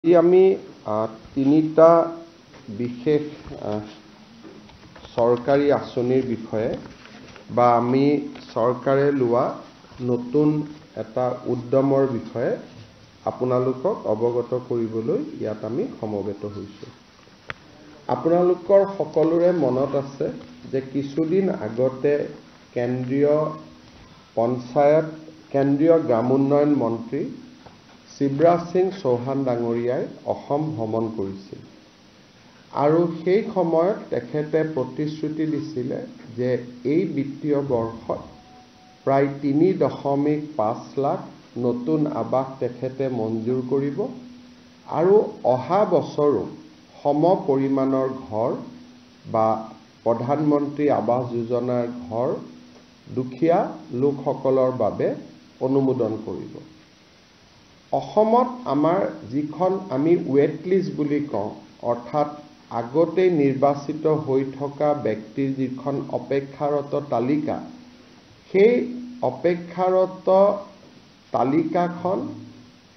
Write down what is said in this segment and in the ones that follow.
আমি তিনিটা বিশেষ সৰকাৰি আঁচনিৰ বিষয়ে বা আমি সৰকাৰে লোৱা নতুন এটা উদ্যমৰ বিষয়ে আপোনালোকক অৱগত কৰিবলৈ ইয়াত আমি সমবেত হৈছোঁ। আপোনালোকৰ সকলোৰে মনত আছে যে কিছুদিন আগতে কেন্দ্ৰীয় গ্ৰাম উন্নয়ন মন্ত্ৰী শিৱৰাজ সিং চৌহান ডাঙৰীয়াই অসম ভ্ৰমণ কৰিছিল আৰু সেই সময়ত তেখেতে প্ৰতিশ্ৰুতি দিছিল যে এই বিত্তীয় বৰ্ষত প্ৰায় 3.5 লাখ নতুন আৱাস তেখেতে মঞ্জুৰ কৰিব আৰু অহা বছৰো সম পৰিমাণৰ ঘৰ বা প্ৰধানমন্ত্ৰী আৱাস যোজনাৰ ঘৰ দুখীয়া লোকসকলৰ বাবে অনুমোদন কৰিব। অসমত আমাৰ যিখন আমি ৱেট লিষ্ট বুলি কওঁ, অৰ্থাৎ আগতে নিৰ্বাচিত হৈ থকা ব্যক্তিৰ যিখন অপেক্ষাৰত তালিকা, সেই অপেক্ষাৰত তালিকাখন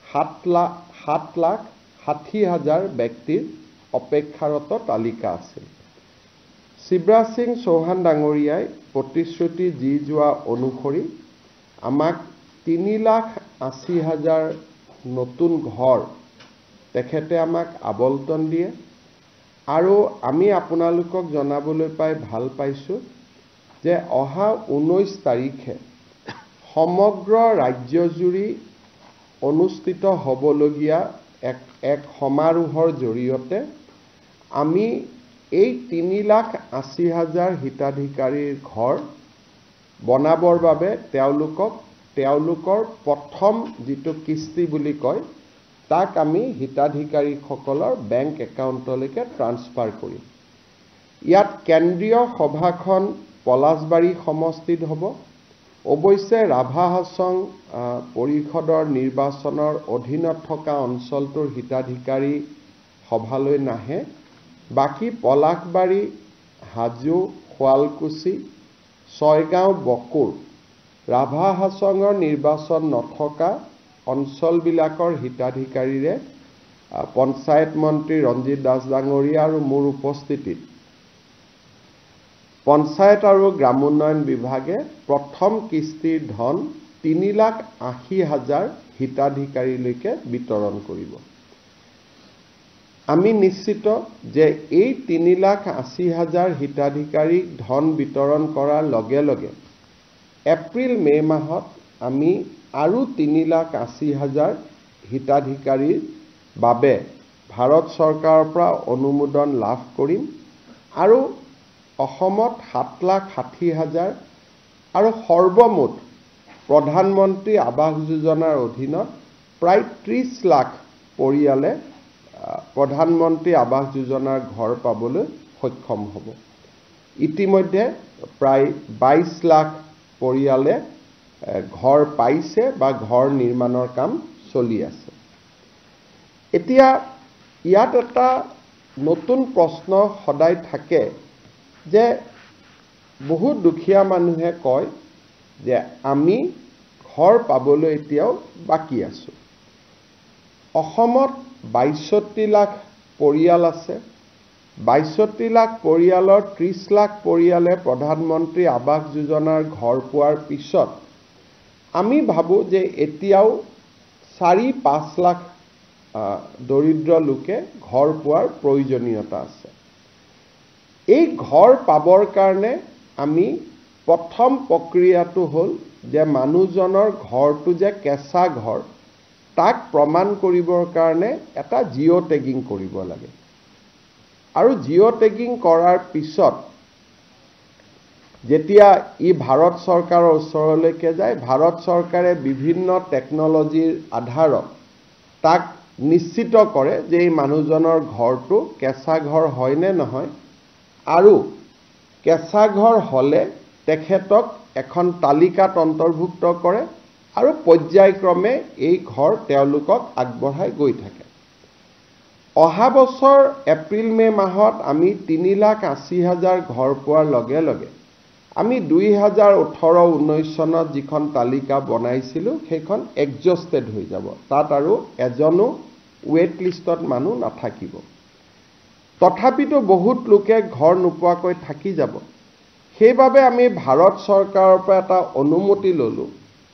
7,60,000 ব্যক্তিৰ অপেক্ষাৰত তালিকা আছিল। শিৱৰাজ সিং চৌহান ডাঙৰীয়াই প্ৰতিশ্ৰুতি দি যোৱা অনুসৰি আমাক 3,80,000 নতুন ঘৰ তেখেতে আমাক আবণ্টন দিয়ে আৰু আমি আপোনালোকক জনাবলৈ পাই ভাল পাইছোঁ যে অহা 19 তাৰিখে সমগ্ৰ ৰাজ্যজুৰি অনুষ্ঠিত হ'বলগীয়া এক সমাৰোহৰ জৰিয়তে আমি এই 3,80,000 হিতাধিকাৰীৰ ঘৰ বনাবৰ বাবে তেওঁলোকৰ প্ৰথম যিটো কিস্তি বুলি কয় তাক আমি হিতাধিকাৰীসকলৰ বেংক একাউণ্টলৈকে ট্ৰান্সফাৰ কৰিম। ইয়াত কেন্দ্ৰীয় সভাখন পলাশবাৰী সমষ্টিত হ'ব। অৱশ্যে ৰাভা হাছং পৰিষদৰ নিৰ্বাচনৰ অধীনত থকা অঞ্চলটোৰ হিতাধিকাৰী সভালৈ নাহে। বাকী পলাশবাৰী, হাজো, শুৱালকুছি, ছয়গাঁও, বকুৰ, ৰাভা হাছঙৰ নিৰ্বাচন নথকা অঞ্চলবিলাকৰ হিতাধিকাৰীৰে পঞ্চায়ত মন্ত্ৰী ৰঞ্জিত দাস ডাঙৰীয়া আৰু মোৰ উপস্থিতিত পঞ্চায়ত আৰু গ্ৰাম উন্নয়ন বিভাগে প্ৰথম কিস্তিৰ ধন 3,80,000 হিতাধিকাৰীলৈকে বিতৰণ কৰিব। আমি নিশ্চিত যে এই 3,80,000 হিতাধিকাৰীক ধন বিতৰণ কৰাৰ লগে লগে এপ্ৰিল-মে মাহত আমি আৰু 3,80,000 হিতাধিকাৰীৰ বাবে ভাৰত চৰকাৰৰ পৰা অনুমোদন লাভ কৰিম আৰু অসমত 7,60,000 আৰু সৰ্বমুঠ প্ৰধানমন্ত্ৰী আৱাস যোজনাৰ অধীনত প্ৰায় 30 লাখ পৰিয়ালে প্ৰধানমন্ত্ৰী আৱাস যোজনাৰ ঘৰ পাবলৈ সক্ষম হ'ব। ইতিমধ্যে প্ৰায় 22 লাখ পৰিয়ালে ঘৰ পাইছে বা ঘৰ নিৰ্মাণৰ কাম চলি আছে। এতিয়া ইয়াত এটা নতুন প্ৰশ্ন সদায় থাকে যে বহুত দুখীয়া মানুহে কয় যে আমি ঘৰ পাবলৈ এতিয়াও বাকী আছোঁ। অসমত 62 লাখ পৰিয়াল আছে। 62 লাখ পৰিয়ালৰ 30 লাখ পৰিয়ালে প্ৰধানমন্ত্ৰী আৱাস যোজনাৰ ঘৰ পোৱাৰ পিছত আমি ভাবোঁ যে এতিয়াও 4-5 লাখ দৰিদ্ৰ লোকে ঘৰ পোৱাৰ প্ৰয়োজনীয়তা আছে। এই ঘৰ পাবৰ কাৰণে আমি প্ৰথম প্ৰক্ৰিয়াটো হ'ল যে মানুহজনৰ ঘৰটো যে কেঁচা ঘৰ তাক প্ৰমাণ কৰিবৰ কাৰণে এটা জিঅ' টেগিং কৰিব লাগে আৰু জিঅ' টেগিং কৰাৰ পিছত যেতিয়া ভাৰত চৰকাৰৰ ওচৰলৈকে যায়, ভাৰত চৰকাৰে বিভিন্ন টেকনলজিৰ আধাৰত তাক নিশ্চিত কৰে যে এই মানুহজনৰ ঘৰটো কেঁচা ঘৰ হয় নে নহয় আৰু কেঁচা ঘৰ হ'লে তেখেতক এখন তালিকাত অন্তৰ্ভুক্ত কৰে আৰু পৰ্যায়ক্ৰমে এই ঘৰ তেওঁলোকক আগবঢ়াই গৈ থাকে। অহা বছৰ এপ্ৰিল-মে মাহত আমি 3,80,000 ঘৰ পোৱাৰ লগে লগে আমি 2018-19 চনত যিখন তালিকা বনাইছিলোঁ সেইখন এডজাষ্টেড হৈ যাব। তাত আৰু এজনো ৱেট লিষ্টত মানুহ নাথাকিব তথাপিতো বহুত লোকে ঘৰ নোপোৱাকৈ থাকি যাব সেইবাবে আমি ভাৰত চৰকাৰৰ পৰা এটা অনুমতি ললো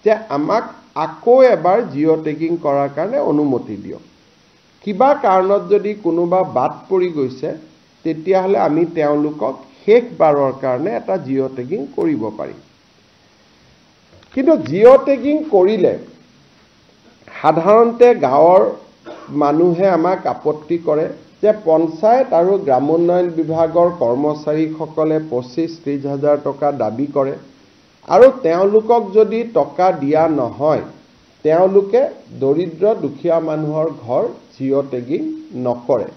যে আমাক আকৌ এবাৰ জিঅ' টেগিং কৰাৰ কাৰণে অনুমতি দিয়ক কিবা কাৰণত যদি কোনোবা বাদ পৰি গৈছে তেতিয়াহ'লে আমি তেওঁলোকক শেষবাৰৰ কাৰণে এটা জিঅ' টেগিং কৰিব পাৰিম কিন্তু জিঅ' টেগিং কৰিলে সাধাৰণতে গাঁৱৰ মানুহে আমাক আপত্তি কৰে যে পঞ্চায়ত আৰু গ্ৰামোন্নয়ন বিভাগৰ কৰ্মচাৰীসকলে 25-30 হাজাৰ টকা দাবী কৰে আৰু তেওঁলোকক যদি টকা দিয়া নহয় তেওঁলোকে দৰিদ্ৰ দুখীয়া মানুহৰ ঘৰ জিঅ' টেগিং নকৰে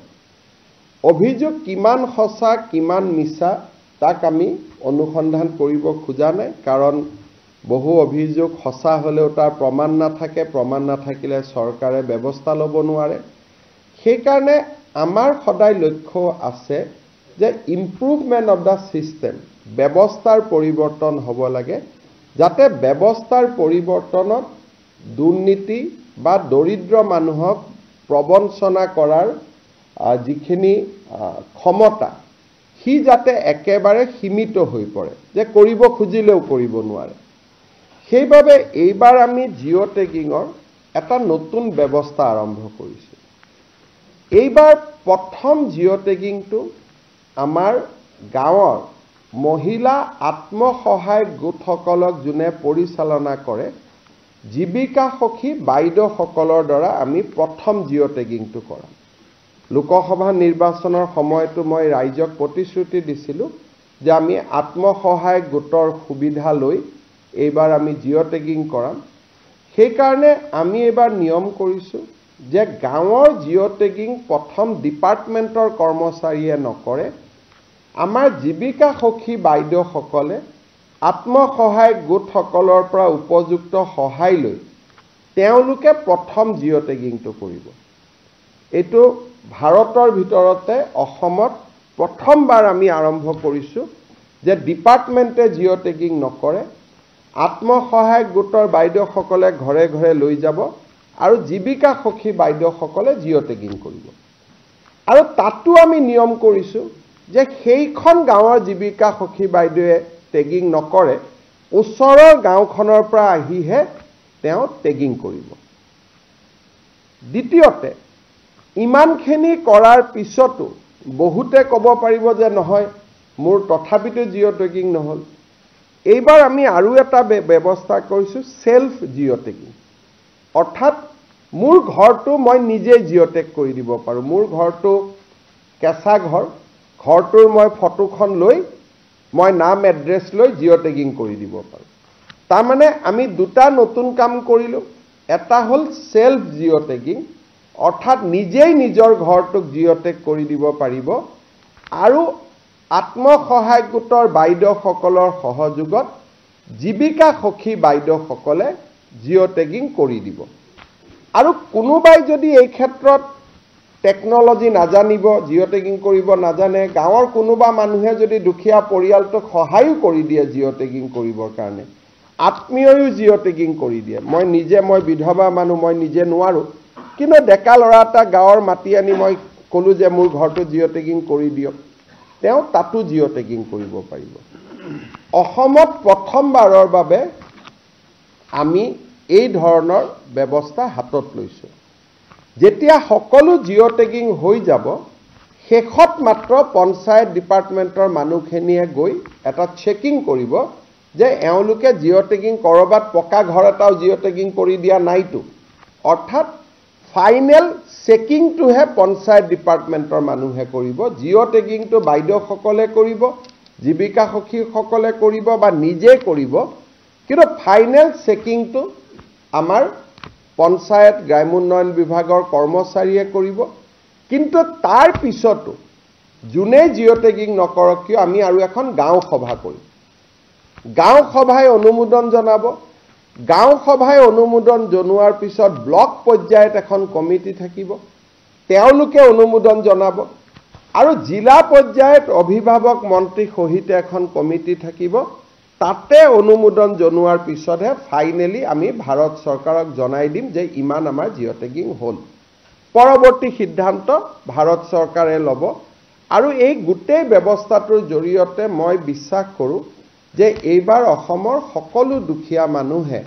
অভিযোগ কিমান সঁচা কিমান মিছা তাক আমি অনুসন্ধান কৰিব খোজা নাই কাৰণ বহু অভিযোগ সঁচা হলেও তাৰ প্ৰমাণ নাথাকে প্ৰমাণ নাথাকিলে চৰকাৰে ব্যৱস্থা ল'ব নোৱাৰে সেইকাৰণে আমাৰ সদায় লক্ষ্য আছে যে ইমপ্ৰুভমেণ্ট অফ দা সিস্টেম ব্যৱস্থাৰ পৰিৱৰ্তন হ'ব লাগে যাতে ব্যৱস্থাৰ পৰিৱৰ্তনত দুৰ্নীতি বা দৰিদ্ৰ মানুহক প্ৰবঞ্চনা কৰাৰ যিখিনি ক্ষমতা সি যাতে একেবাৰে সীমিত হৈ পৰে যে কৰিব খুজিলেও কৰিব নোৱাৰে সেইবাবে এইবাৰ আমি জিঅ' টেগিঙৰ এটা নতুন ব্যৱস্থা আৰম্ভ কৰিছোঁ এইবাৰ প্ৰথম জিঅ' টেগিংটো আমাৰ গাঁৱৰ মহিলা আত্মসহায়ক গোটসকলক যোনে পৰিচালনা কৰে জীৱিকা সখী বাইদেউসকলৰ দ্বাৰা আমি প্ৰথম জিঅ' টেগিংটো কৰাম লোকসভা নিৰ্বাচনৰ সময়তো মই ৰাইজক প্ৰতিশ্ৰুতি দিছিলোঁ যে আমি আত্মসহায়ক গোটৰ সুবিধা লৈ এইবাৰ আমি জিঅ' টেগিং কৰাম সেইকাৰণে আমি এইবাৰ নিয়ম কৰিছোঁ যে গাঁৱৰ জিঅ' টেগিং প্ৰথম ডিপাৰ্টমেণ্টৰ কৰ্মচাৰীয়ে নকৰে আমাৰ জীৱিকা সখী বাইদেউসকলে আত্মসহায়ক গোটসকলৰ পৰা উপযুক্ত সহায় লৈ তেওঁলোকে প্ৰথম জিঅ' টেগিংটো কৰিব এইটো ভাৰতৰ ভিতৰতে অসমত প্ৰথমবাৰ আমি আৰম্ভ কৰিছোঁ যে ডিপাৰ্টমেণ্টে জিঅ' টেগিং নকৰে আত্মসহায়ক গোটৰ বাইদেউসকলে ঘৰে ঘৰে লৈ যাব আৰু জীৱিকা সখী বাইদেউসকলে জিঅ' টেগিং কৰিব আৰু তাতো আমি নিয়ম কৰিছোঁ যে সেইখন গাঁৱৰ জীৱিকা সখী বাইদেৱে টেগিং নকৰে ওচৰৰ গাঁওখনৰ পৰা আহিহে তেওঁ টেগিং কৰিব দ্বিতীয়তে ইমানখিনি কৰাৰ পিছতো বহুতে ক'ব পাৰিব যে নহয় মোৰ তথাপিতো জিঅ' টেগিং নহ'ল এইবাৰ আমি আৰু এটা ব্যৱস্থা কৰিছোঁ সেলফ জিঅ' টেগিং অৰ্থাৎ মোৰ ঘৰটো মই নিজে জিঅ' টেগ কৰি দিব পাৰোঁ মোৰ ঘৰটো কেঁচা ঘৰটোৰ মই ফটোখন লৈ মই নাম এড্ৰেছ লৈ জিঅ' টেগিং কৰি দিব পাৰোঁ তাৰমানে আমি দুটা নতুন কাম কৰিলোঁ এটা হ'ল সেলফ জিঅ' টেগিং অৰ্থাৎ নিজেই নিজৰ ঘৰটোক জিঅ' টেগ কৰি দিব পাৰিব আৰু আত্মসহায়ক গোটৰ বাইদেউসকলৰ সহযোগত জীৱিকা সখী বাইদেউসকলে জিঅ' টেগিং কৰি দিব আৰু কোনোবাই যদি এই ক্ষেত্ৰত টেকনলজি নাজানিব জিঅ' টেগিং কৰিব নাজানে গাঁৱৰ কোনোবা মানুহে যদি দুখীয়া পৰিয়ালটোক সহায়ো কৰি দিয়ে জিঅ' টেগিং কৰিবৰ কাৰণে আত্মীয়ও জিঅ' টেগিং কৰি দিয়ে মই বিধৱা মানুহ মই নিজে নোৱাৰোঁ কিন্তু ডেকা ল'ৰা এটা গাঁৱৰ মাতি আনি মই ক'লোঁ যে মোৰ ঘৰটো জিঅ' টেগিং কৰি দিয়ক তেওঁ তাতো জিঅ' টেগিং কৰিব পাৰিব অসমত প্ৰথমবাৰৰ বাবে আমি এই ধৰণৰ ব্যৱস্থা হাতত লৈছোঁ যেতিয়া সকলো জিঅ' টেগিং হৈ যাব শেষত মাত্ৰ পঞ্চায়ত ডিপাৰ্টমেণ্টৰ মানুহখিনিয়ে গৈ এটা চেকিং কৰিব যে এওঁলোকে জিঅ' টেগিং কৰবাত পকা ঘৰ এটাও জিঅ' টেগিং কৰি দিয়া নাইতো অৰ্থাৎ ফাইনেল চেকিংটোহে পঞ্চায়ত ডিপাৰ্টমেণ্টৰ মানুহে কৰিব জিঅ' টেগিংটো বাইদেউসকলে কৰিব জীৱিকা সখীসকলে কৰিব বা নিজে কৰিব কিন্তু ফাইনেল চেকিংটো আমাৰ পঞ্চায়ত গ্ৰামোন্নয়ন বিভাগৰ কৰ্মচাৰীয়ে কৰিব কিন্তু তাৰ পিছতো যোনে জিঅ' টেগিং নকৰক কিয় আমি আৰু এখন গাঁও সভা কৰিম গাঁও সভাই অনুমোদন জনাব গাঁও সভাই অনুমোদন জনোৱাৰ পিছত ব্লক পৰ্যায়ত এখন কমিটি থাকিব তেওঁলোকে অনুমোদন জনাব আৰু জিলা পৰ্যায়ত অভিভাৱক মন্ত্ৰী সহিত এখন কমিটি থাকিব তাতে অনুমোদন জনোৱাৰ পিছতহে ফাইনেলি আমি ভাৰত চৰকাৰক জনাই দিম যে ইমান আমাৰ জিঅ' টেগিং হ'ল পৰৱৰ্তী সিদ্ধান্ত ভাৰত চৰকাৰে ল'ব আৰু এই গোটেই ব্যৱস্থাটোৰ জৰিয়তে মই বিশ্বাস কৰোঁ যে এইবাৰ অসমৰ সকলো দুখীয়া মানুহে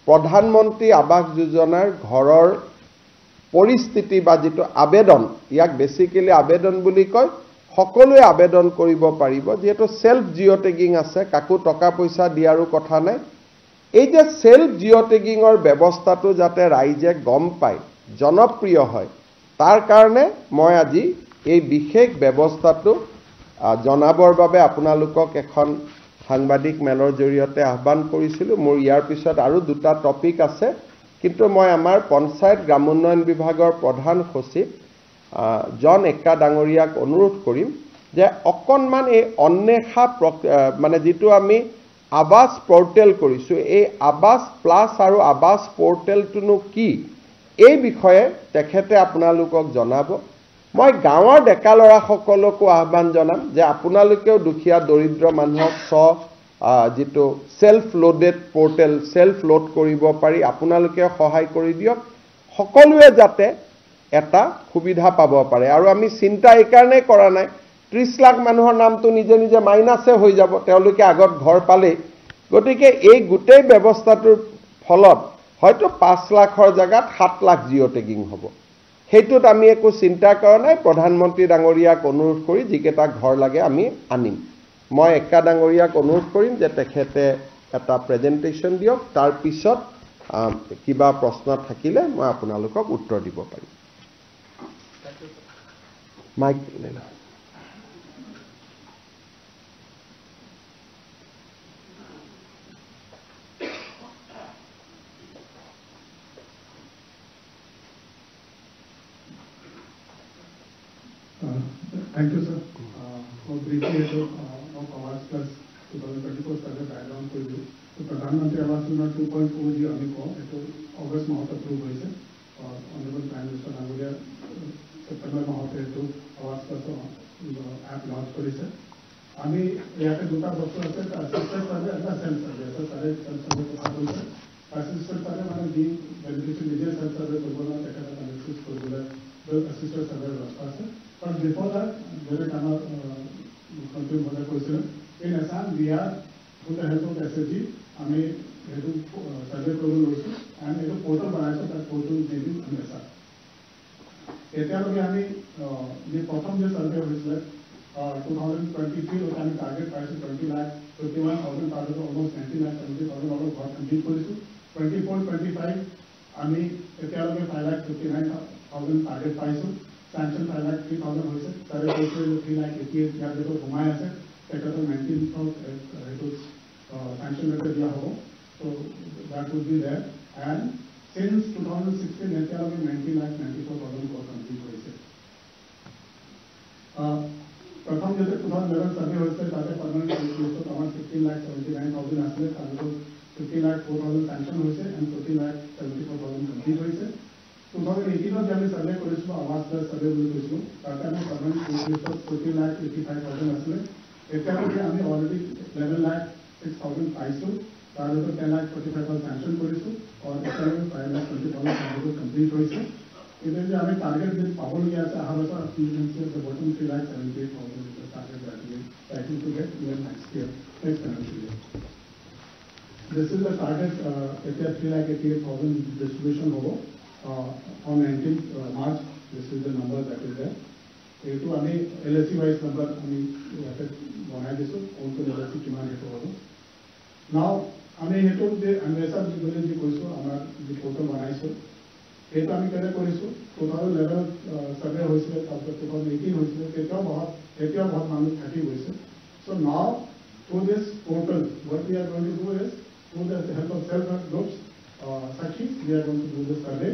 প্ৰধানমন্ত্ৰী আৱাস যোজনাৰ ঘৰৰ পৰিস্থিতি বা যিটো আবেদন ইয়াক বেসিক্যালি আবেদন বুলি কয় সকলোৱে আবেদন কৰিব পাৰিব যেটো সেলফ জিঅ টেগিং আছে কাকো টকা পইচা দিয়াৰো কথা নাই এই যে সেলফ জিঅ টেগিংৰ ব্যৱস্থাটো যাতে ৰাইজে গম পায় জনপ্ৰিয় হয় তাৰ কাৰণে মই আজি এই বিশেষ ব্যৱস্থাটো জনাবৰ বাবে আপোনালোকক এখন সাংবাদিক মেলৰ জৰিয়তে আহ্বান কৰিছিলো মোৰ ইয়াৰ পিছত আৰু দুটা টপিক আছে কিন্তু মই আমাৰ পঞ্চায়ত গ্ৰামোন্নয়ন বিভাগৰ প্ৰধান সচিব জন এক্কা ডাঙৰীয়াক অনুৰোধ কৰিম যে অকনমান এই অন্বেষা মানে যেটো আমি আৱাস পোৰ্টেল কৰিছো এই আৱাস প্লাস আৰু আৱাস পোৰ্টেলটোনো কি এই বিষয়ে তেখেতে আপোনালোকক জনাব মই গাঁৱৰ ডেকা লৰা সকলকো আহ্বান জনাম যে আপোনালোকেও দুখীয়া দৰিদ্ৰ মানুহক যেটো self loaded portal self load কৰিব পাৰি আপোনালোকে সহায় কৰি দিয়ক সকলোৱে যাতে এটা সুবিধা পাব পাৰে আৰু আমি চিন্তা এই কাৰণে কৰা নাই 30 লাখ মানুহৰ নামটো নিজে নিজে মাইনাসে হৈ যাব তেওঁলোকে আগত ঘৰ পালে গতিকে এই গোটেই ব্যৱস্থাটোৰ ফলত হয়তো 5 লাখৰ জায়গাত 7 লাখ জিঅ টেগিং হ'ব হেতুত আমি একো চিন্তা কৰা নাই প্ৰধানমন্ত্ৰী ডাঙৰীয়াক অনুৰোধ কৰি যিকেটা ঘৰ লাগে আমি আনিম মই এক্কা ডাঙৰীয়াক অনুৰোধ কৰিম যে তেখেতে এটা প্ৰেজেন্টেচন দিয়ক তাৰ পিছত কিবা প্ৰশ্ন থাকিলে মই আপোনালোকক উত্তৰ দিব পাৰিম মাইক লেলা Thank you, sir. For briefly of Awas Plus 2024 survey background for you. So, Pradhan Mantri Awas Yojana 2.4 ji ami ko eto August mahot approve hoise aur honorable Prime Minister Nangulia September mahot eto Awas Plus app launch korise. Ami yate duta bostu ase assistant survey and self survey. So, sare self survey ko baat hoise. Assistant survey mane di beneficiary nije self survey korbo na tekata analysis korbo the assistant survey rasta ase. But before that, there is another country mother question. In Assam, we are, with the help of SSG, I mean, survey program also, and a portal बनाया that portal may be in Assam. एतिहास में हमें ये प्रथम जो survey हुई 2023 और हमें target price 20 lakh 51,000 target almost 90 lakh 70,000 और बहुत complete करें 24-25 हमें एतिहास में 5,59,000 target price sanction 5,03,000 होइसे सारे पैसे 3,88,000 या देखो घुमाया से टेकन 19,000 sanction लेकर दिया हो so that would be there and since 2016 एतिहास में 19,94,000 को कंप्लीट होइसे प्रथम जैसे 2011 सर्वे होइसे ताते परमानेंट होइसे तो हमारे 15,79,000 असले ताते तो 15,04,000 sanction होइसे and 14,74,000 कंप्लीट होइसे 2018 में जब सर्वे करिसो आवास प्लस सर्वे बोली करिसो ताते हमें परमानेंट होइसे 14,85,000 असले एतिहास में हमें ऑलरेडी 11,06,000 पाइसो ताते तो 10,45,000 sanction करिसो और एतिहास में 5,20,000 सर्वे कंप्लीट होइसे इधर जो हमें टारगेट दिन पावल गया था हर बार efficiency of the bottom 3,78,000 is the target that we are trying to get even next year next financial year. This is the target at 3,88,000 distribution होगा on 19th March. This is the number that is there. ये तो हमें LSC wise number हमें यहाँ पे बनाए दिसो उनको LSC किमान है तो now हमें ये तो दे अन्वेषा बोले जी कोई सो हमारा जो पोर्टल बनाए सो ये तो हमें क्या करिसो 2011 सर्वे होइसे तब 2018 होइसे तेतिया बहुत मामले 30 होइसे so now through this portal what we are going to do is through the help of self help groups Sakhi we are going to do the survey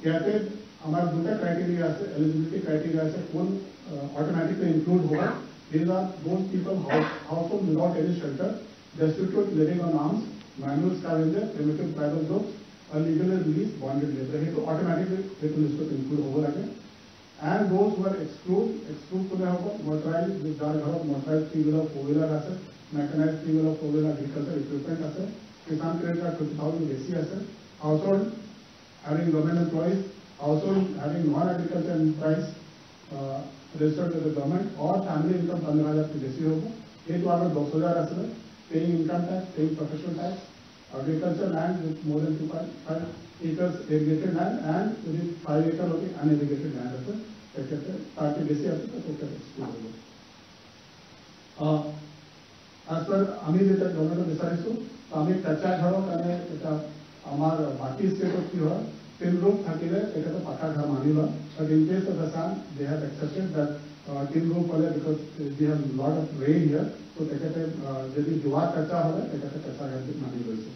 यहाँ पे हमारा दूसरा क्राइटेरिया से एलिजिबिलिटी क्राइटेरिया से कौन ऑटोमेटिकली इंक्लूड होगा these are those people household without any shelter destitute living on alms manual scavenger primitive tribal groups illegally released bonded labor ये तो automatically ये तो लिस्ट में इंक्लूड होगा लगे and those who are exclude को ले होगा motorized जार घर motorized 3-wheeler 4-wheeler asset mechanized 3-wheeler 4-wheeler agriculture equipment asset किसान credit card 50,000 AC asset household having government employees, household having non-agriculture enterprise registered with the government, or family income 15,000 की बेसी होगा. ये तो आगे 10,000 असर है. Paying income tax, paying professional tax, agriculture land with more than 2.5 acres irrigated land and within 5 acre of the unirrigated land असर. कहते हैं ताकि बेसी असर तो क्या exclude होगा. As per আমি যেটা গভর্নমেন্ট বিচাৰিছো আমি কাঁচা ঘৰৰ কাৰণে এটা আমাৰ বাকি ষ্টেটত কি হয় 3 room থাকিলে এটা পাকা ঘৰ মানি লয় but in case of Assam they have accepted that 3 room পালে because we have lot of rain here so তেখেতে যদি দুৱাৰ কাঁচা হয় তেখেতে কাঁচা ঘৰ মানি লৈছে.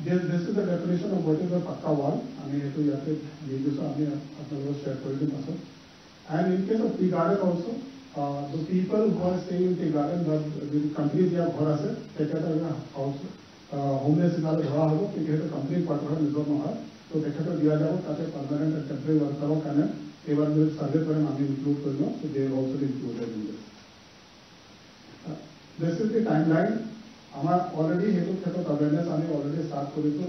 This is the definition of what is a pakka wall. আমি এইটো ইয়াতে দি দিছো আমি আপোনালোকক শ্বেয়াৰ কৰি দিম পাছত. And in case of tea garden also, the people who are staying in tea garden, the company they have ghar ase, tekhete house homeless in our ghar hobo, tekhete company quarter nizor no hai, so tekhete diya jabo tate permanent and temporary worker ho kane, ebar me survey kore ami include korno, so they will also be included in this. This is the timeline. Amar already hetu awareness ami already start korisu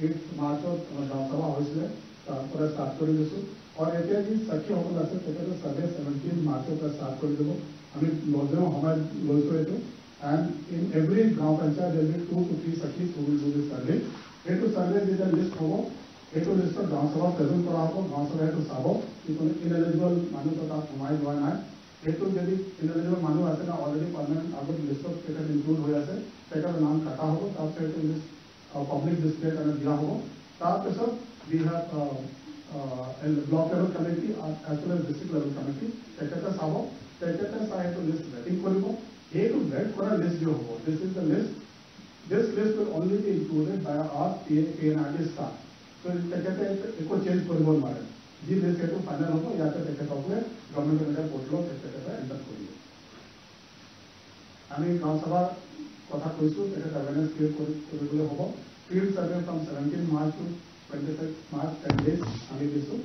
8 March Gaon Sabha hoisile, pura start kori disu. और এতিয়া যি সাক্ষী সকল আছে তেখেতে survey 17 মাৰ্চৰ পৰা start কৰি দিব. আমি লজেও সময় লৈছো এইটো এণ্ড ইন এভৰি গাঁও পঞ্চায়ত দেৰ বি 2 to 3 সাক্ষী who will do this survey. এইটো সাৰ্ভে যেতিয়া লিষ্ট হ'ব এইটো লিষ্টত গাঁও সভা প্ৰেজেণ্ট কৰা হ'ব. গাঁও সভাই এইটো চাব কি কোনো ইনএলিজিবল মানুহ তাত সোমাই যোৱা নাই. এইটো যদি ইনএলিজিবল মানুহ আছে না অলৰেডি পাৰ্মানেণ্ট আগত লিষ্টত তেখেত ইনক্লুড হৈ আছে তেখেতৰ নাম কাটা হ'ব. তাৰপিছত এইটো লিষ্ট পাব্লিক ডিছপ্লে কাৰণে দিয়া হ'ব. তাৰপিছত we have and block level committee as well as district level committee tekhete sabo tekhete sahe to list vetting koribo a to vet kora list jo hobo. This is the list. This list will only be included by our PNRD staff. So tekhete eko change koribo mare ji list to final hobo ya te tekhete hobe government media portal tekhete enter koribo. Ami gaon sabha kotha koisu tekhete awareness create koribole hobo. Field survey from 17 March to 26 March 10 days আমি দিছো.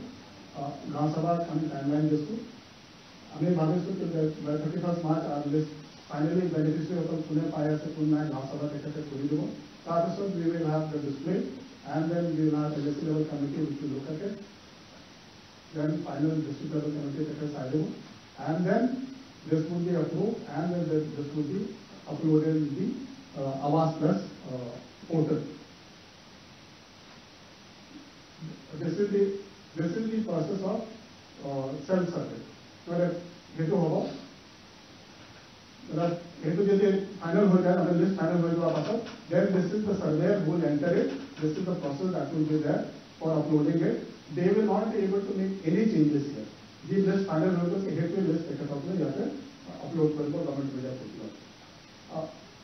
গাঁও সভাৰ আমি timeline দিছো. আমি ভাবিছো যে by 31st March our list finally beneficiary সকল কোনে পাই আছে কোন নাই গাঁও সভা তেখেতে কৰি দিব. তাৰপিছত we will have the display and then we will have the district level committee which will look at it. Then final district level committee তেখেতে চাই দিব and then this would be approved and then this would be uploaded in the Awas Plus portal. This is the process of self survey. Where hetu hobo, hetu jodi final ho jaye, our list final ho jaya pasat, then this is the surveyor who will enter it. This is the process that will be there for uploading it. They will not be able to make any changes here. The list final ho jaye, hetu list ekatra apne jate upload karibo government media portal.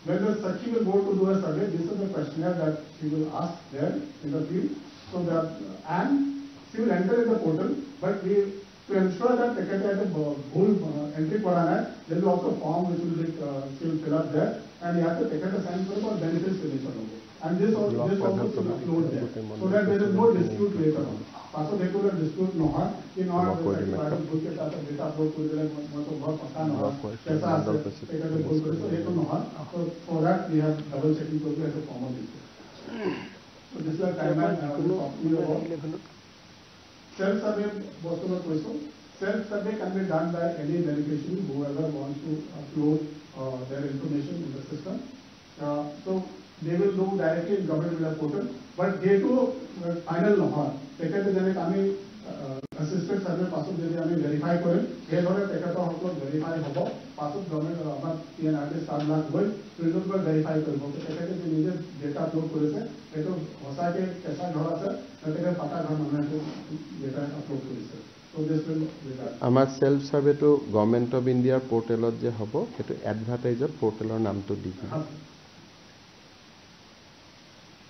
When the Sakhi will go to do a survey, this is the questionnaire that she will ask there in the field. So that and she will enter in the portal, but we to ensure that tekhete at bhul entry kora hai, there is also form which will be she will fill up there and yaha tekhete sign karibo or benefits signature hobo and this also should upload there so that there is no dispute later on. Also dekho that dispute no hai ki not private book ke sath data upload kori dele matlab bahut pata na ho kaisa ase tekhete bol kori so dekho no hai so that we have double checking kori as a formal dispute. So this is a timeline self-survey question. Self-survey can be done by any beneficiary, whoever wants to upload their information in the system. So they will do directly in government media portal, but they too final no hoy. Tekhete jene ami assistant survey pasot jodi ami verify korim, he dhore tekhete hoklo verify hobo, pasot government amar PNRD staff lag hoi, result par verify koribo. Tekhete je nije data upload korise, eto hosa ke kaisa ghar ase, tekhete pata ghar manai to data upload korise. So this will be that. Amar self survey to government of India portalot je hobo, eto advertiser portalor naam to di.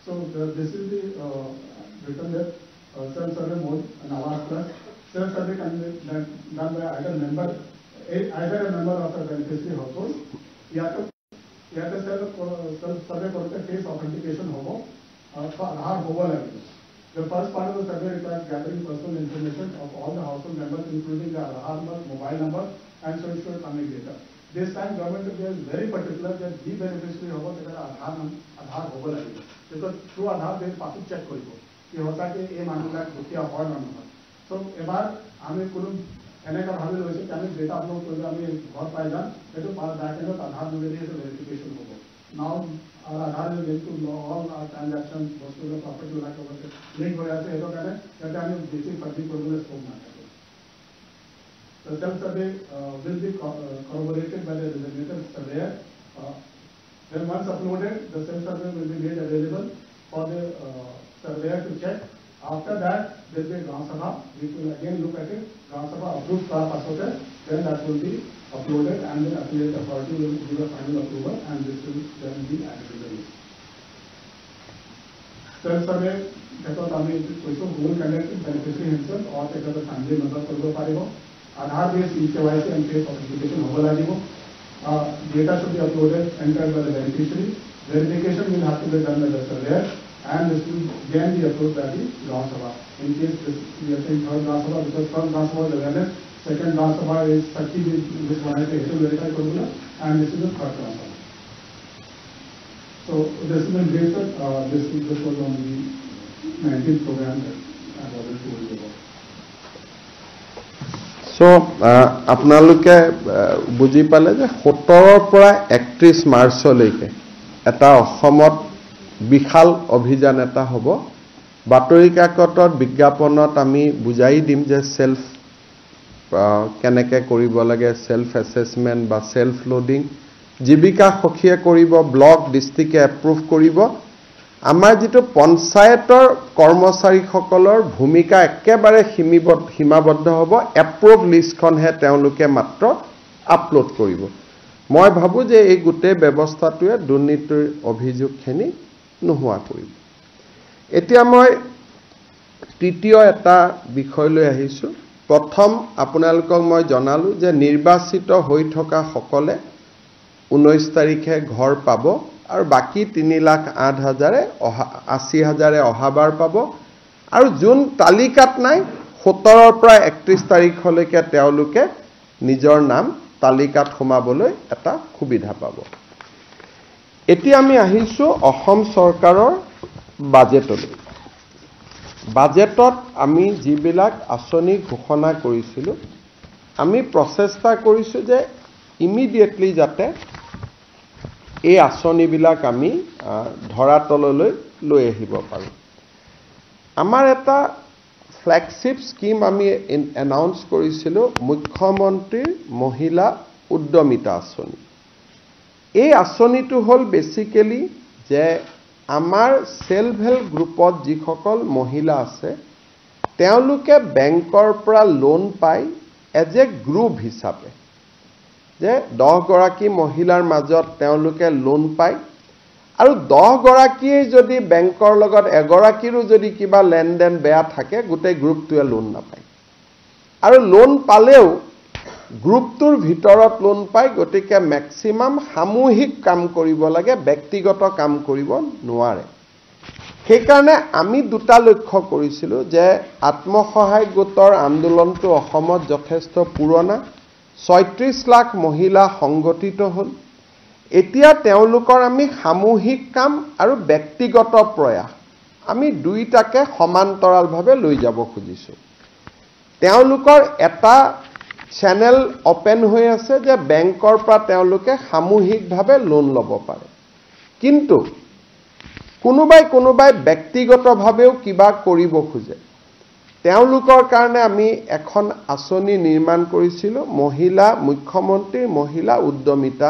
So this is the written there self-survey mode and Awas Plus. Self-survey can be done by either a member of a beneficiary household. Self-survey korte face authentication hobo Aadhaar hobo lagbe. The first part of the survey requires gathering personal information of all the household members, including their Aadhaar number, mobile number, and social economic data. this time government is very particular that the beneficiary hobo tekara Aadhaar hobo lagibo because through Aadhaar they pasu check koribo ki hosa ke ei manula dukia hoy na nohoy so ebar ami kono eneka bhabe loise ki ami data upload korle ami ghor pai jam eto back end Aadhaar number is verification hobo now our Aadhaar is linked to all our transactions bostu lo property la cover link hoy ase eto kare jate ami basic further korle scope na thake the self-survey will be corroborated by the designated surveyor. Then once uploaded, the self-survey will be made available for the surveyor to check. After that, there will be Gram Sabha, which will again look at it. Gram Sabha approved for Pasote, then that will be uploaded and then affiliate authority will give a final approval and this will then be added to the list. Self-survey, because I mean, who will conduct beneficiary himself or take the family member for the Aadhaar based eKYC and face authentication hobo lagibo. Data should be uploaded, entered by the beneficiary. Verification will have to be done by the surveyor, and this will again be approved by the Gram Sabha. In case this, we are saying third Gram Sabha because first Gram Sabha is awareness, second Gram Sabha is Sakti which one is to verify formula, and this is the third Gram Sabha. So this is in brief, this was on the 19th program that I was already told you about. So, আপোনালোকে বুজি পালে যে 17 পৰা 31 মাৰ্চলৈকে এটা অসমত বিশাল অভিযান এটা হ'ব বাতৰি কাকতত বিজ্ঞাপনত আমি বুজাই দিম যে সেলফ কেনেকৈ কৰিব লাগে সেলফ অ্যাসেসমেন্ট বা সেলফ লোডিং জীৱিকা সখীয়ে কৰিব ব্লক ডিস্ট্ৰিক্টে এপ্ৰুভ কৰিব আমাৰ যেটো পঞ্চায়তৰ কৰ্মচাৰীসকলৰ ভূমিকা একেবাৰে সীমাবদ্ধ হ'ব এপ্ৰুভ লিষ্টখনহে তেওঁলোকে মাত্ৰ আপলোড কৰিব মই ভাবো যে এই গুটে ব্যৱস্থাটোৱে দুৰ্নীতিৰ অভিযোগখিনি নোহোৱা কৰিব এতিয়া মই তৃতীয় এটা বিষয় লৈ আহিছো প্ৰথম আপোনালোকক মই জনালো যে নিৰ্বাচিত হৈ থকা সকলে 19 তাৰিখে ঘৰ পাব আৰু বাকি 3,08,000 80,000 অহাবাৰ পাব আৰু জুন তালিকাত নাই 17 পৰা 31 তাৰিখলৈকে তেওঁলোকে নিজৰ নাম তালিকাত সোমাবলৈ এটা সুবিধা পাব এতিয়া আমি আহিছো অসম চৰকাৰৰ বাজেটলৈ বাজেটত আমি যিবিলাক আঁচনি ঘোষণা কৰিছিলো আমি প্ৰচেষ্টা কৰিছো যে ইমিডিয়েটলি যাতে এই আঁচনিবিলাক আমি ধৰাতললৈ লৈ আহিব পাৰো আমাৰ এটা ফ্ল্যাগশিপ স্কিম আমি এনাউন্স কৰিছিলো মুখ্যমন্ত্ৰীৰ মহিলা উদ্যমিতা আঁচনি এই আঁচনিটো হল বেসিক্যালি যে আমাৰ সেলফ হেল্প গ্ৰুপত যিসকল মহিলা আছে তেওঁলোকে বেংকৰ পৰা লোন পায় এজ এ গ্ৰুপ হিচাপে যে 10 গৰাকী মহিলাৰ মাজত তেওঁলোকে লোন পায় আৰু 10 গৰাকীয়ে যদি বেংকৰ লগত এগৰাকীৰো যদি কিবা লেনদেন বেয়া থাকে গোটেই গ্ৰুপটোৱে লোন নাপায় আৰু লোন পালেও গ্ৰুপটোৰ ভিতৰত লোন পায় গতিকে ম্যাক্সিমাম সামূহিক কাম কৰিব লাগে ব্যক্তিগত কাম কৰিব নোৱাৰে সেইকাৰণে আমি দুটা লক্ষ্য কৰিছিলো যে আত্মসহায়ক গোটৰ আন্দোলনটো অসমত যথেষ্ট পুৰণা 36 লাখ মহিলা সংগঠিত হল এতিয়া তেওঁলোকৰ আমি সামূহিক কাম আৰু ব্যক্তিগত প্ৰয়াস আমি দুইটাকে সমান্তৰালভাৱে লৈ যাব খুজিছো তেওঁলোকৰ এটা চ্যানেল ওপেন হৈ আছে যে বেংকৰ পৰা তেওঁলোকে সামূহিকভাৱে লোন ল'ব পাৰে কিন্তু কোনোবাই ব্যক্তিগতভাৱেও কিবা কৰিব খোজে তেওঁলোকৰ কাৰণে আমি এখন আঁচনি নিৰ্মাণ কৰিছিলো মহিলা মুখ্যমন্ত্ৰীৰ মহিলা উদ্যমিতা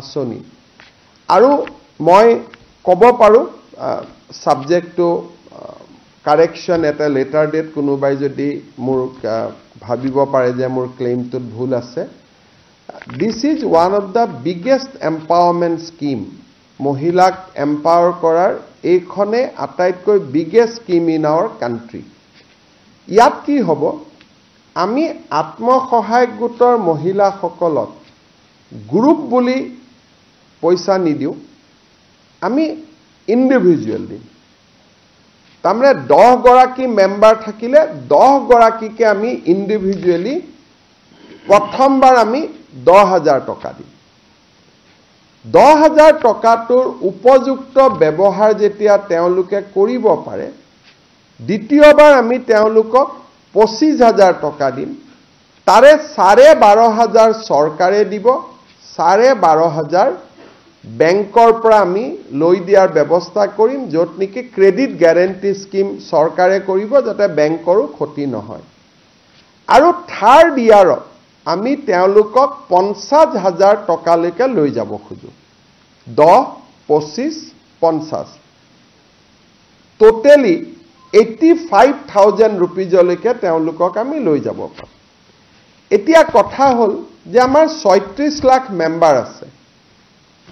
আঁচনি আৰু মই ক'ব পাৰো সাবজেক্টটো কাৰেকশন এটা লেটাৰ ডেট কোনোবাই যদি মোৰ ভাবিব পাৰে যে মোৰ ক্লেইমটোত ভুল আছে this is one of the biggest empowerment scheme মহিলাক এম্পাৱাৰ কৰাৰ এইখনে আটাইতকৈ বিগেষ্ট স্কিম ইন আওয়াৰ কান্ট্ৰি ইয়াত কি হ'ব আমি আত্মসহায়ক গোটৰ মহিলাসকলক গ্ৰুপ বুলি পইচা নিদিও আমি ইন্ডিভিজুৱেল দিম তামৰে 10 গৰাকী মেম্বাৰ থাকিলে 10 গৰাকীকে আমি ইন্ডিভিজুৱেলি প্ৰথমবাৰ আমি 10,000 টকা দিম 10,000 টকাটোৰ উপযুক্ত ব্যৱহাৰ যেতিয়া তেওঁলোকে কৰিব পাৰে দ্বিতীয়বাৰ আমি তেওঁলোকক 25,000 টকা দিম তাৰে 12,500 চৰকাৰে দিব 12,500 বেংকৰ পৰা আমি লৈ দিয়াৰ ব্যৱস্থা কৰিম য'ত নেকি ক্ৰেডিট গ্যাৰান্টি স্কিম চৰকাৰে কৰিব যাতে বেংকৰো ক্ষতি নহয় আৰু থাৰ্ড ইয়াৰত আমি তেওঁলোকক 50,000 টকালৈকে লৈ যাব খুজো 10, 25, 50 টোটেলি 85,000 rupeesলৈকে তেওঁলোকক আমি লৈ যাব পাৰোঁ এতিয়া কথা হ'ল যে আমাৰ 36 লাখ মেম্বাৰ আছে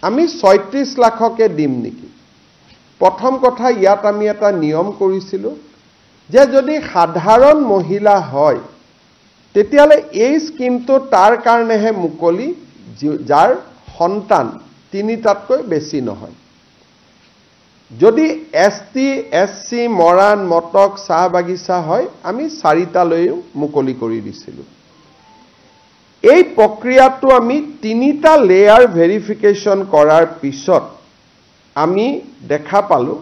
আমি 36 লাখকে দিম নেকি প্ৰথম কথা ইয়াত আমি এটা নিয়ম কৰিছিলো যে যদি সাধাৰণ মহিলা হয় তেতিয়ালে এই স্কিমটো তাৰ কাৰণেহে মুকলি যাৰ সন্তান তিনিটাতকৈ বেছি নহয় যদি এসটি এসসি মৰাণ মটক চাহ বাগিচা হয় আমি 4টা লৈ মুকলি কৰি দিছিলো এই প্ৰক্ৰিয়াটো আমি 3টা লেয়াৰ ভেৰিফিকেশন কৰাৰ পিছত আমি দেখা পালো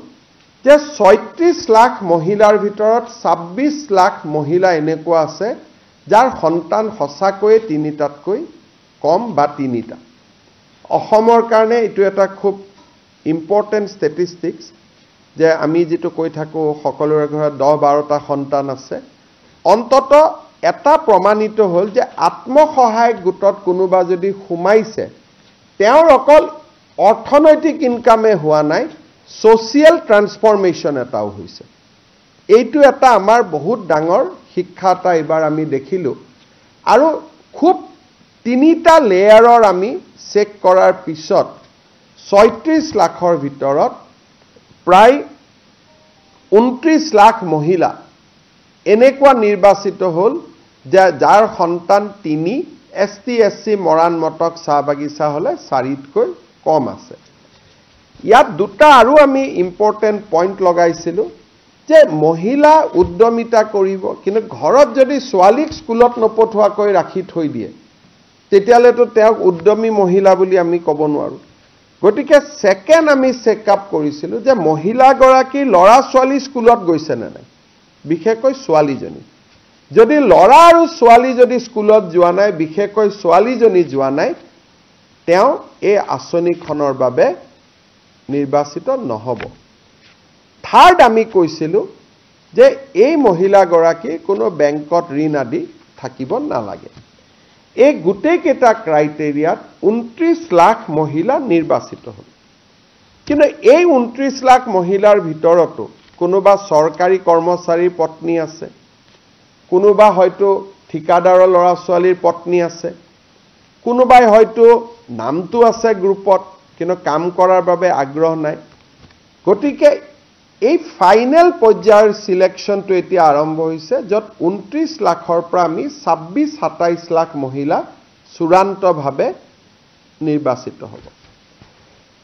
যে 36 লাখ মহিলাৰ ভিতৰত 26 লাখ মহিলা এনেকুৱা আছে যাৰ সন্তান সঁচাকৈ 3টাতকৈ কম বা 3টা অসমৰ কাৰণে এটো এটা খুব ইম্পৰ্টেন্ট ষ্টেটিষ্টিক্স যে আমি যেটো কৈ থাকো সকলোৰে ঘৰত 10-12টা সন্তান আছে অন্তত এটা প্ৰমাণিত হ'ল যে আত্মসহায়ক গোটত কোনোবা যদি সোমাইছে তেওঁৰ অকল অৰ্থনৈতিক ইনকামে হোৱা নাই সোশিয়াল ট্ৰান্সফৰমেশন এটাও হৈছে এইটো এটা আমাৰ বহুত ডাঙৰ শিক্ষা এটা এবাৰ আমি দেখিলো আৰু খুব 3টা লেয়াৰৰ আমি চেক কৰাৰ পিছত 36 লাখৰ ভিতৰত প্ৰায় 29 লাখ মহিলা এনেকুৱা নিৰ্বাচিত হ'ল যে যাৰ সন্তান 3 এসটি এসসি মৰাণ মটক চাহ বাগিচা হলে 4তকৈ কম আছে ইয়াত দুটা আৰু আমি ইম্পৰ্টেন্ট পইণ্ট লগাইছিলো যে মহিলা উদ্যমিতা কৰিব কিন্তু ঘৰত যদি ছোৱালীক স্কুলত নপঠোৱাকৈ ৰাখি থৈ দিয়ে তেতিয়ালেতো তেওঁক উদ্যমী মহিলা বুলি আমি ক'ব নোৱাৰো গতিকে সেকেন্ড আমি চেকআপ কৰিছিলো যে মহিলা গৰাকী লৰা ছোৱালী স্কুলত গৈছে নে নাই বিশেষকৈ ছোৱালীজনী যদি লৰা আৰু ছোৱালী যদি স্কুলত যোৱা নাই বিশেষকৈ ছোৱালীজনী যোৱা নাই তেওঁ এই আঁচনিখনৰ বাবে নিৰ্বাচিত নহব থাৰ্ড আমি কৈছিলো যে এই মহিলা গৰাকী কোনো বেংকত ঋণ আদি থাকিব নালাগে এই গোটেই কেটা ক্ৰাইটেৰিয়াত 29 লাখ মহিলা নিৰ্বাচিত হ'ল কিন্তু এই 29 লাখ মহিলাৰ ভিতৰতো কোনোবা চৰকাৰী কৰ্মচাৰীৰ পত্নী আছে কোনোবা হয়তো ঠিকাদাৰৰ ল'ৰা ছোৱালীৰ পত্নী আছে কোনোবাই হয়তো নামটো আছে গ্ৰুপত কিন্তু কাম কৰাৰ বাবে আগ্ৰহ নাই গতিকে এই ফাইনেল পৰ্যায়ৰ সিলেকশনটো এতিয়া আৰম্ভ হৈছে যত 29 লাখৰ পৰা আমি 26-27 লাখ মহিলা চূড়ান্তভাৱে নিৰ্বাচিত হ'ব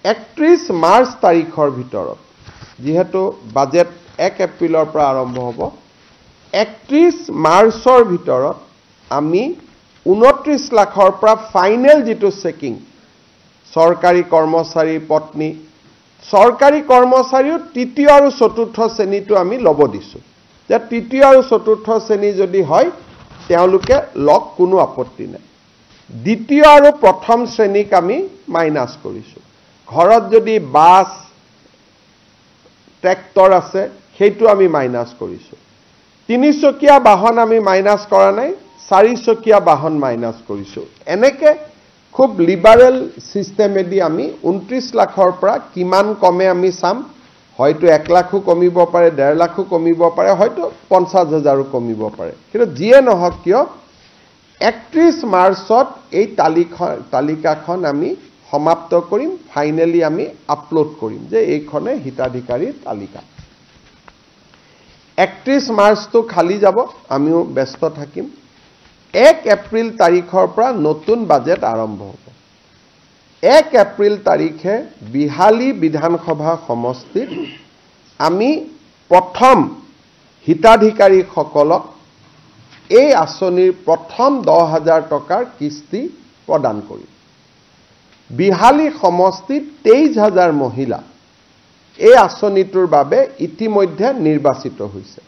31 মাৰ্চ তাৰিখৰ ভিতৰত যেহেতু বাজেট 1 এপ্ৰিলৰ পৰা আৰম্ভ হ'ব 31 মাৰ্চৰ ভিতৰত আমি 29 লাখৰ পৰা ফাইনেল যেটো চেকিং চৰকাৰী কৰ্মচাৰীৰ পত্নী সরকারি কর্মচারীও তৃতীয় আর চতুর্থ শ্রেণীটো আমি লব দিছো যে তৃতীয় আর চতুর্থ শ্রেণী যদি হয় তেওঁলোকে লক কোনো আপত্তি নাই দ্বিতীয় আর প্রথম শ্রেণীক আমি মাইনাস কৰিছো ঘৰত যদি বাস ট্ৰেক্টৰ আছে সেইটো আমি মাইনাস কৰিছো তিনিচকীয়া বাহন আমি মাইনাস কৰা নাই চাৰিচকীয়া বাহন মাইনাস কৰিছো এনেকে খুব লিবাৰেল সিস্টেমেদি আমি 29 লাখৰ পৰা কিমান কমে আমি চাম হয়তো 1 লাখো কমিব পাৰে 1.5 লাখো কমিব পাৰে হয়তো 50,000ও কমিব পাৰে কিন্তু যিয়ে নহওক কিয় 31 মাৰ্চত এই তালিকাখন আমি সমাপ্ত কৰিম ফাইনালি আমি আপলোড কৰিম যে এইখনে হিতাধিকাৰীৰ তালিকা 31 মাৰ্চটো খালি যাব আমিও ব্যস্ত থাকিম 1 এপ্ৰিল তাৰিখৰ পৰা নতুন বাজেট আৰম্ভ হ'ব 1 এপ্ৰিল তাৰিখে বিহালী বিধানসভা সমষ্টিত আমি প্ৰথম হিতাধিকাৰীসকলক এই আঁচনিৰ প্ৰথম 10,000 টকাৰ কিস্তি প্ৰদান কৰিম। বিহালী সমষ্টিত 23,000 মহিলা এই আঁচনিটোৰ বাবে ইতিমধ্যে নিৰ্বাচিত হৈছে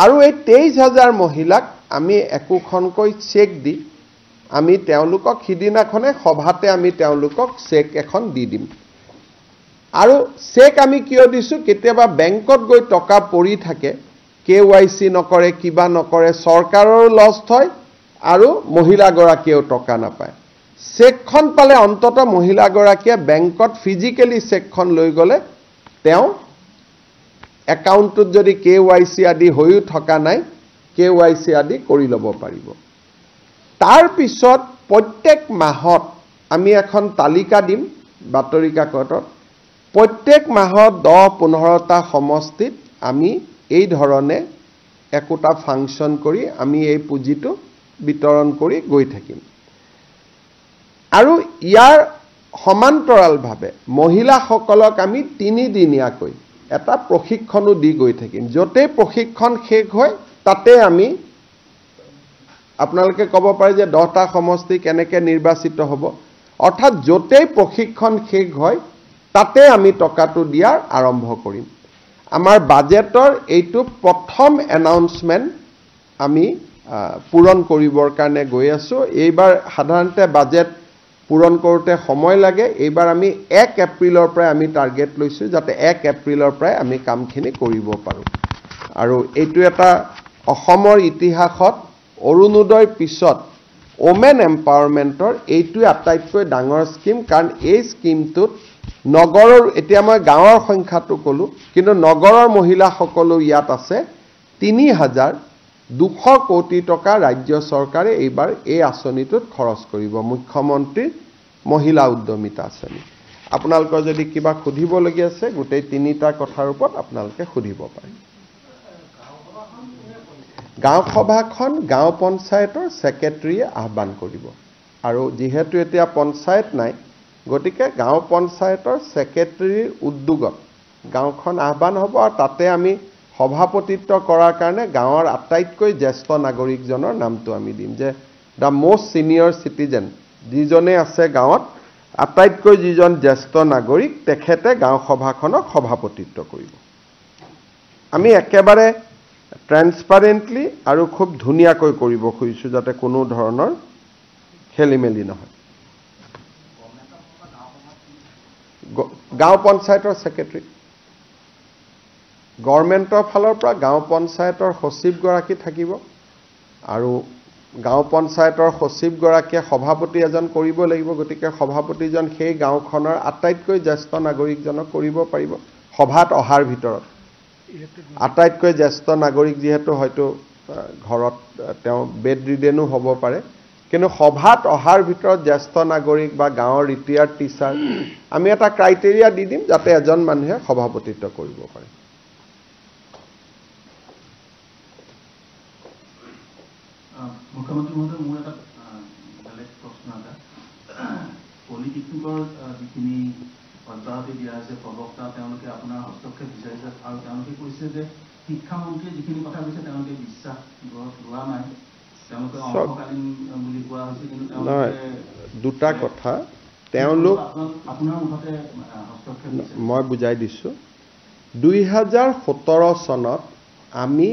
আৰু এই 23,000 মহিলাক আমি একোখনকৈ চেক দি আমি তেওঁলোকক সিদিনাখনে সভাতে আমি তেওঁলোকক চেক এখন দি দিম। আৰু চেক আমি কিয় দিছোঁ, কেতিয়াবা বেংকত গৈ টকা পৰি থাকে, KYC নকৰে, কিবা নকৰে, চৰকাৰৰ লছ হয় আৰু মহিলাগৰাকীয়েও টকা নাপায়। চেকখন পালে অন্তত মহিলাগৰাকীয়ে বেংকত ফিজিকেলি চেকখন লৈ গ'লে তেওঁ একাউণ্টটোত যদি KYC আদি হৈও থকা নাই, KYC আদি কৰি ল'ব পাৰিব। তাৰ পিছত প্ৰত্যেক মাহত আমি এখন তালিকা দিম বাতৰি কাকতত, প্ৰত্যেক মাহত 10-15টা সমষ্টিত আমি এই ধৰণে একোটা ফাংচন কৰি আমি এই পুঁজিটো বিতৰণ কৰি গৈ থাকিম। আৰু ইয়াৰ সমান্তৰালভাৱে মহিলাসকলক আমি 3 দিনীয়াকৈ এটা প্ৰশিক্ষণো দি গৈ থাকিম। য'তেই প্ৰশিক্ষণ শেষ হয় তাতে আমি আপোনালোকে ক'ব পাৰে যে 10টা সমষ্টি কেনেকৈ নিৰ্বাচিত হ'ব, অৰ্থাৎ য'তেই প্ৰশিক্ষণ শেষ হয় তাতে আমি টকাটো দিয়াৰ আৰম্ভ কৰিম। আমাৰ বাজেটৰ এইটো প্ৰথম এনাউন্সমেণ্ট আমি পূৰণ কৰিবৰ কাৰণে গৈ আছোঁ। এইবাৰ সাধাৰণতে বাজেট পূৰণ কৰোঁতে সময় লাগে। এইবাৰ আমি 1 এপ্ৰিলৰ পৰাই আমি টাৰ্গেট লৈছোঁ যাতে 1 এপ্ৰিলৰ পৰাই আমি কামখিনি কৰিব পাৰোঁ। আৰু এইটো এটা অসমৰ ইতিহাসত অৰুণোদয়ৰ পিছত ওমেন এম্পাৱাৰমেণ্টৰ এইটোৱে আটাইতকৈ ডাঙৰ স্কিম, কাৰণ এই স্কিমটোত নগৰৰ, এতিয়া মই গাঁৱৰ সংখ্যাটো ক'লোঁ, কিন্তু নগৰৰ মহিলাসকলো ইয়াত আছে। 3,200 কোটি টকা ৰাজ্য চৰকাৰে এইবাৰ এই আঁচনিটোত খৰচ কৰিব, মুখ্যমন্ত্ৰীৰ মহিলা উদ্যমিতা আঁচনি। আপোনালোকৰ যদি কিবা সুধিবলগীয়া আছে গোটেই 3টা কথাৰ ওপৰত আপোনালোকে সুধিব পাৰে। গাঁও সভাখন গাঁও পঞ্চায়তৰ ছেক্ৰেটাৰীয়ে আহ্বান কৰিব আৰু যিহেতু এতিয়া পঞ্চায়ত নাই গতিকে গাঁও পঞ্চায়তৰ ছেক্ৰেটাৰীৰ উদ্যোগত গাঁওখন আহ্বান হ'ব আৰু তাতে আমি সভাপতিত্ব কৰাৰ কাৰণে গাঁৱৰ আটাইতকৈ জ্যেষ্ঠ নাগৰিকজনৰ নামটো আমি দিম, যে দ্য মষ্ট ছিনিয়ৰ চিটিজেন যিজনে আছে গাঁৱত, আটাইতকৈ যিজন জ্যেষ্ঠ নাগৰিক তেখেতে গাঁও সভাখনক সভাপতিত্ব কৰিব। আমি একেবাৰে ট্ৰেন্সপাৰেণ্টলি আৰু খুব ধুনীয়াকৈ কৰিব খুজিছোঁ যাতে কোনো ধৰণৰ খেলি মেলি নহয়। গাঁও পঞ্চায়তৰ ছেক্ৰেটাৰী, গভৰ্ণমেণ্টৰ ফালৰ পৰা গাঁও পঞ্চায়তৰ সচিবগৰাকী থাকিব আৰু গাঁও পঞ্চায়তৰ সচিবগৰাকীয়ে সভাপতি এজন কৰিব লাগিব, গতিকে সভাপতিজন সেই গাঁওখনৰ আটাইতকৈ জ্যেষ্ঠ নাগৰিকজনক কৰিব পাৰিব। সভাত অহাৰ ভিতৰত আটাইতকৈ জ্যেষ্ঠ নাগৰিক যিহেতু হয়তো ঘৰত তেওঁ বেড ৰিডেনো হ'ব পাৰে, কিন্তু সভাত অহাৰ ভিতৰত জ্যেষ্ঠ নাগৰিক বা গাঁৱৰ ৰিটায়াৰ্ড টিচাৰ আমি এটা ক্ৰাইটেৰিয়া দি দিম যাতে এজন মানুহে সভাপতিত্ব কৰিব পাৰে। মুখ্যমন্ত্ৰী মহোদয়, মোৰ এটা বেলেগ প্ৰশ্ন এটা, পলিটেকনিকৰ যিখিনি অব্যাহতি দিয়া হৈছে প্ৰবক্তা তেওঁলোকে আপোনাৰ হস্তক্ষেপ বিচাৰিছে আৰু তেওঁলোকে কৈছে যে শিক্ষামন্ত্ৰীয়ে যিখিনি কথা কৈছে তেওঁলোকে বিশ্বাস লোৱা নাই, তেওঁলোকে অংশকালীন বুলি কোৱা হৈছে, কিন্তু তেওঁলোকে দুটা কথা তেওঁলোক আপোনাৰ মুখতে হস্তক্ষেপ দিছে। মই বুজাই দিছোঁ, 2017 চনত আমি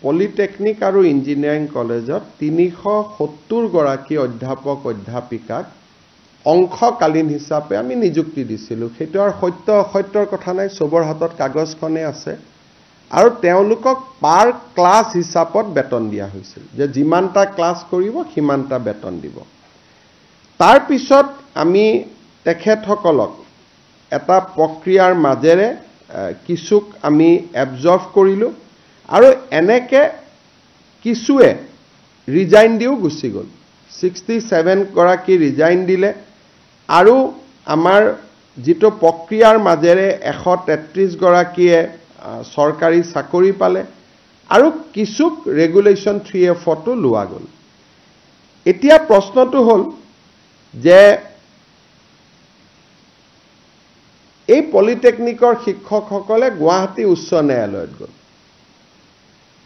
পলিটেকনিক আৰু ইঞ্জিনিয়াৰিং কলেজত 370 গৰাকী অধ্যাপক অধ্যাপিকাক অংশকালীন হিচাপে আমি নিযুক্তি দিছিলোঁ। সেইটো আৰু সত্য অসত্যৰ কথা নাই, চবৰ হাতত কাগজখনে আছে। আৰু তেওঁলোকক পাৰ ক্লাছ হিচাপত বেতন দিয়া হৈছিল, যে যিমানটা ক্লাছ কৰিব সিমানটা বেতন দিব। তাৰপিছত আমি তেখেতসকলক এটা প্ৰক্ৰিয়াৰ মাজেৰে কিছুক আমি এবজৰ্ভ কৰিলোঁ আৰু এনেকে কিছুৱে ৰিজাইন দিও গুচি গ'ল। 67 গৰাকী ৰিজাইন দিলে আৰু আমাৰ যিটো প্ৰক্ৰিয়াৰ মাজেৰে 133 গৰাকীয়ে চৰকাৰী চাকৰি পালে আৰু কিছুক ৰেগুলেশ্যন 3F-টো লোৱা গ'ল। এতিয়া প্ৰশ্নটো হ'ল যে এই পলিটেকনিকৰ শিক্ষকসকলে গুৱাহাটী উচ্চ ন্যায়ালয়ত গ'ল,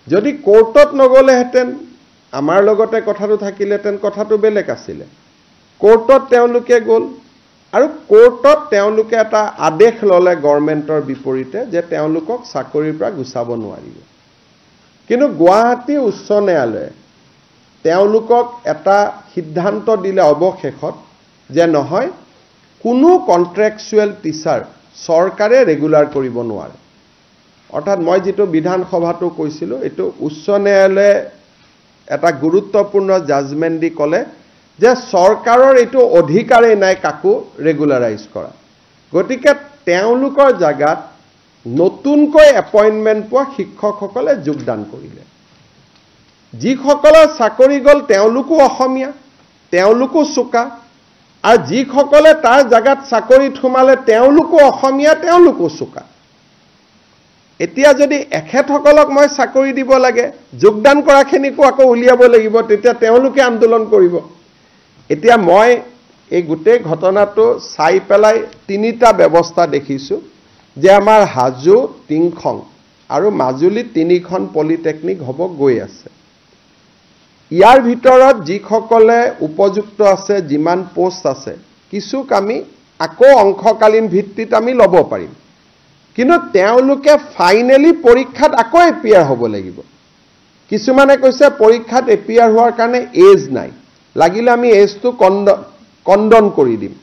যদি কোৰ্টত নগ'লেহেঁতেন আমাৰ লগতে কথাটো থাকিলেহেঁতেন, কথাটো বেলেগ আছিলে। কোৰ্টত তেওঁলোকে গ'ল আৰু কোৰ্টত তেওঁলোকে এটা আদেশ ল'লে গভৰ্ণমেণ্টৰ বিপৰীতে যে তেওঁলোকক চাকৰিৰ পৰা গুচাব নোৱাৰিব। কিন্তু গুৱাহাটী উচ্চ ন্যায়ালয়ে তেওঁলোকক এটা সিদ্ধান্ত দিলে অৱশেষত যে নহয়, কোনো কন্ট্ৰেকচুৱেল টিচাৰ চৰকাৰে ৰেগুলাৰ কৰিব নোৱাৰে। অৰ্থাৎ মই যিটো বিধানসভাটো কৈছিলোঁ, এইটো উচ্চ ন্যায়ালয়ে এটা গুৰুত্বপূৰ্ণ জাজমেণ্ট দি ক'লে যে চৰকাৰৰ এইটো অধিকাৰেই নাই কাকো ৰেগুলাৰাইজ কৰা। গতিকে তেওঁলোকৰ জাগাত নতুনকৈ এপইণ্টমেণ্ট পোৱা শিক্ষকসকলে যোগদান কৰিলে। যিসকলৰ চাকৰি গ'ল তেওঁলোকো অসমীয়া, তেওঁলোকো চোকা, আৰু যিসকলে তাৰ জাগাত চাকৰিত সোমালে তেওঁলোকো অসমীয়া, তেওঁলোকো চোকা। এতিয়া যদি এখেতসকলক মই চাকৰি দিব লাগে, যোগদান কৰাখিনিকো আকৌ উলিয়াব লাগিব, তেতিয়া তেওঁলোকে আন্দোলন কৰিব। এতিয়া মই এই গোটেই ঘটনাটো চাই পেলাই তিনিটা ব্যৱস্থা দেখিছোঁ যে আমাৰ হাজো, টিংখং আৰু মাজুলীত 3খন পলিটেকনিক হ'ব গৈ আছে। ইয়াৰ ভিতৰত যিসকলে উপযুক্ত আছে, যিমান পোষ্ট আছে, কিছুক আমি আকৌ অংশকালীন ভিত্তিত আমি ল'ব পাৰিম। কিন্তু তেওঁলোকে ফাইনেলি পৰীক্ষাত আকৌ এপিয়াৰ হ'ব লাগিব। কিছুমানে কৈছে পৰীক্ষাত এপিয়াৰ হোৱাৰ কাৰণে এজ নাই, লাগিলে আমি এজটো কণ্ডন কৰি দিম।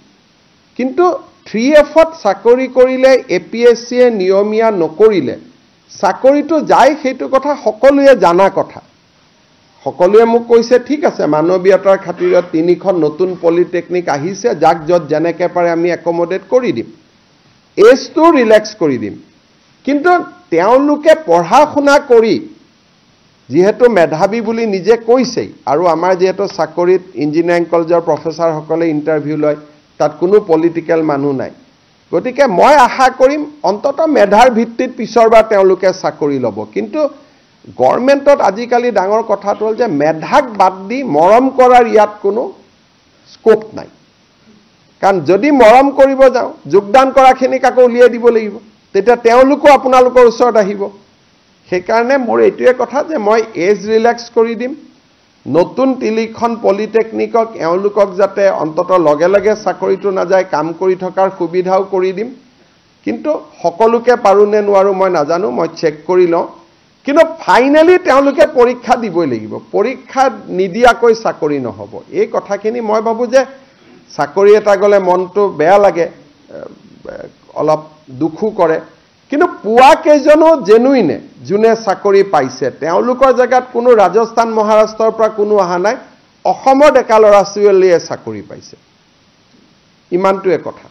কিন্তু 3Fত চাকৰি কৰিলে APSCয়ে নিয়মীয়া নকৰিলে চাকৰিটো যায়, সেইটো কথা সকলোৱে জানা কথা। সকলোৱে মোক কৈছে ঠিক আছে, মানৱীয়তাৰ খাতিৰত 3খন নতুন পলিটেকনিক আহিছে, যাক য'ত যেনেকৈ পাৰে আমি একমডেট কৰি দিম, এজটো ৰিলেক্স কৰি দিম। কিন্তু তেওঁলোকে পঢ়া শুনা কৰি যিহেতু মেধাৱী বুলি নিজে কৈছেই, আৰু আমাৰ যিহেতু চাকৰিত ইঞ্জিনিয়াৰিং কলেজৰ প্ৰফেচাৰসকলে ইণ্টাৰভিউ লয়, তাত কোনো পলিটিকেল মানুহ নাই। গতিকে মই আশা কৰিম অন্ততঃ মেধাৰ ভিত্তিত পিছৰবাৰ তেওঁলোকে চাকৰি ল'ব। কিন্তু গভৰ্ণমেণ্টত আজিকালি ডাঙৰ কথাটো হ'ল যে মেধাক বাদ দি মৰম কৰাৰ ইয়াত কোনো স্কোপ নাই। কাৰণ যদি মৰম কৰিব যাওঁ, যোগদান কৰাখিনিক আকৌ উলিয়াই দিব লাগিব, তেতিয়া তেওঁলোকো আপোনালোকৰ ওচৰত আহিব। সেইকাৰণে মোৰ এইটোৱে কথা যে মই এজ ৰিলেক্স কৰি দিম, নতুন 3খন পলিটেকনিকক এওঁলোকক যাতে অন্ততঃ লগে লগে চাকৰিটো নাযায়, কাম কৰি থকাৰ সুবিধাও কৰি দিম। কিন্তু সকলোকে পাৰোঁ নে নোৱাৰোঁ মই নাজানো, মই চেক কৰি লওঁ। কিন্তু ফাইনেলি তেওঁলোকে পৰীক্ষা দিবই লাগিব, পৰীক্ষা নিদিয়াকৈ চাকৰি নহ'ব। এই কথাখিনি মই ভাবোঁ যে চাকৰি এটা গ'লে মনটো বেয়া লাগে, অলপ দুখো কৰে, কিন্তু পোৱা কেইজনো জেনুইনে যোনে চাকৰি পাইছে, তেওঁলোকৰ জেগাত কোনো ৰাজস্থান মহাৰাষ্ট্ৰৰ পৰা কোনো অহা নাই, অসমৰ ডেকা ল'ৰা ছোৱালীয়ে চাকৰি পাইছে। ইমানটোৱে কথা।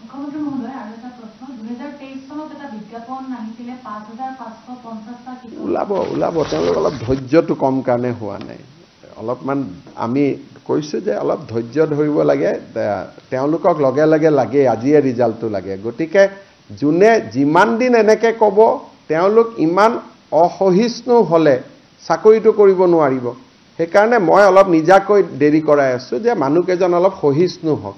মুখ্যমন্ত্ৰী মহোদয়, আৰু এটা প্ৰশ্ন, 2023 চনত এটা বিজ্ঞাপন আহিছিলে 5550টা ওলাব তেওঁলোক অলপ ধৈৰ্যটো কম কাৰণে হোৱা নাই। অলপমান আমি কৈছোঁ যে অলপ ধৈৰ্য ধৰিব লাগে, তেওঁলোকক লগে লগে লাগে, আজিয়ে ৰিজাল্টটো লাগে। গতিকে যোনে যিমান দিন এনেকৈ ক'ব, তেওঁলোক ইমান অসহিষ্ণু হ'লে চাকৰিটো কৰিব নোৱাৰিব। সেইকাৰণে মই অলপ নিজাকৈ দেৰি কৰাই আছোঁ যে মানুহকেইজন অলপ সহিষ্ণু হওক।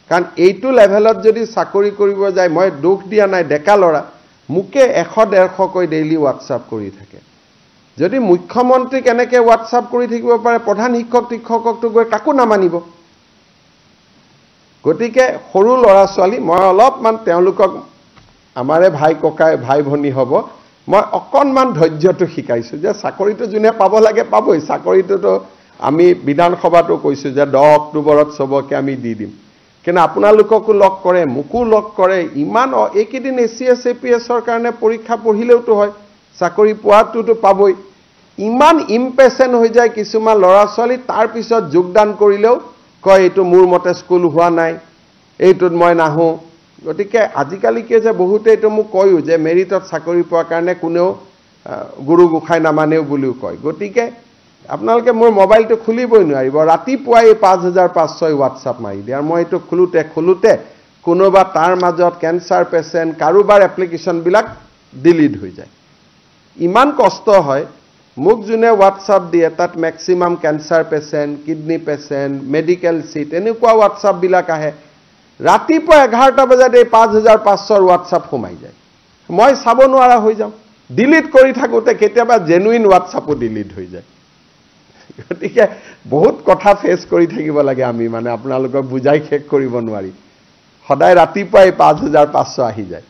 কাৰণ এইটো লেভেলত যদি চাকৰি কৰিব যায়, মই দুখ দিয়া নাই, ডেকা ল'ৰা মোকে 100-150কৈ ডেইলি হোৱাটছআপ কৰি থাকে। যদি মুখ্যমন্ত্ৰীক এনেকৈ হোৱাটছআপ কৰি থাকিব পাৰে, প্ৰধান শিক্ষকটো গৈ কাকো নামানিব। গতিকে সৰু ল'ৰা ছোৱালী মই অলপমান তেওঁলোকক, আমাৰে ভাই ককাই ভাই ভনী হ'ব, মই অকণমান ধৈৰ্যটো শিকাইছোঁ যে চাকৰিটো যোনে পাব লাগে পাবই। চাকৰিটোতো আমি বিধানসভাতো কৈছোঁ যে 10 অক্টোবৰত চবকে আমি দি দিম। কিন্তু আপোনালোককো লগ কৰে, মোকো লগ কৰে। ইমান এইকেইদিন ACS APSৰ কাৰণে পৰীক্ষা পঢ়িলেওতো হয়, চাকৰি পোৱাটোতো পাবই। ইমান ইম্পেচেণ্ট হৈ যায় কিছুমান ল'ৰা ছোৱালী, তাৰপিছত যোগদান কৰিলেও কয় এইটো মোৰ মতে স্কুল হোৱা নাই, এইটোত মই নাহোঁ। গতিকে আজিকালি কি যে বহুতে এইটো মোক কয়ো যে মেৰিটত চাকৰি পোৱাৰ কাৰণে কোনেও গুৰু গোসাঁই নামানেও বুলিও কয়। গতিকে আপোনালোকে মোৰ মোবাইলটো খুলিবই নোৱাৰিব, ৰাতিপুৱাই 5500 হোৱাটছআপ মাৰি দিয়ে। আৰু মই এইটো খোলোতে কোনোবা তাৰ মাজত কেঞ্চাৰ পেচেণ্ট, কাৰোবাৰ এপ্লিকেশ্যনবিলাক ডিলিট হৈ যায়। ইমান কষ্ট হয়। মোক যোনে হোৱাটছআপ দিয়ে তাত maximum cancer patient, kidney patient, medical chit, এনেকুৱা হোৱাটছআপবিলাক আহে। ৰাতিপুৱা 11টা বজাত এই 5500 হোৱাটছআপ সোমাই যায়, মই চাব নোৱাৰা হৈ যাওঁ। ডিলিট কৰি থাকোঁতে কেতিয়াবা জেনুইন হোৱাটছআপো ডিলিট হৈ যায়। গতিকে বহুত কথা ফেচ কৰি থাকিব লাগে আমি মানে আপোনালোকক বুজাই শেষ কৰিব নোৱাৰি সদায় ৰাতিপুৱাই 5500 আহি যায়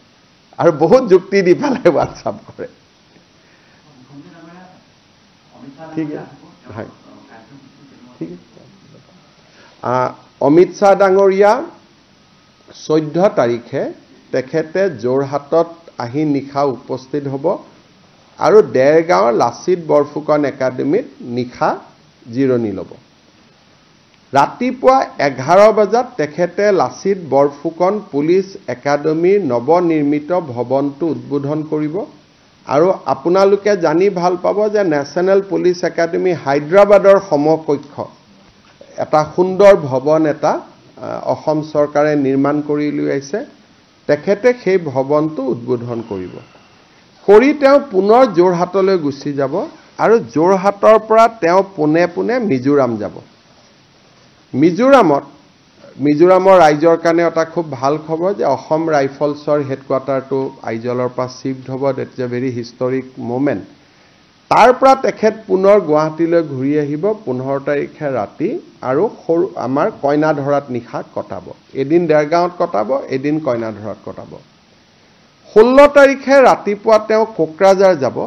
আৰু বহুত যুক্তি দি পেলাই হোৱাটছআপ কৰে ঠিক আছে ঠিক আছে অমিত শ্বাহ ডাঙৰীয়া 14 তাৰিখে তেখেতে যোৰহাটত আহি নিশা উপস্থিত হ'ব আৰু দেৰগাঁৱৰ লাচিত বৰফুকন একাডেমীত নিশা জিৰণি ল'ব ৰাতিপুৱা 11 বজাত তেখেতে লাচিত বৰফুকন পুলিচ একাডেমীৰ নৱনিৰ্মিত ভৱনটো উদ্বোধন কৰিব আৰু আপোনালোকে জানি ভাল পাব যে নেশ্যনেল পুলিচ একাডেমী হায়দৰাবাদৰ সমকক্ষ এটা সুন্দৰ ভৱন এটা অসম চৰকাৰে নিৰ্মাণ কৰি উলিয়াইছে তেখেতে সেই ভৱনটো উদ্বোধন কৰিব কৰি তেওঁ পুনৰ যোৰহাটলৈ গুচি যাব আৰু যোৰহাটৰ পৰা তেওঁ পোনে পোনে মিজোৰাম যাব মিজোৰামৰ ৰাইজৰ কাৰণে এটা খুব ভাল খবৰ যে অসম ৰাইফলছৰ হেডকোৱাৰ্টাৰটো আইজলৰ পৰা শিফ্ট হ'ব that is a very historic moment তাৰ পৰা তেখেত পুনৰ গুৱাহাটীলৈ ঘূৰি আহিব 15 তাৰিখে ৰাতি আৰু আমাৰ কইনাধৰাত নিশা কটাব এদিন দেৰগাঁৱত কটাব এদিন কইনাধৰাত কটাব 16 তাৰিখে ৰাতিপুৱা তেওঁ কোকৰাঝাৰ যাব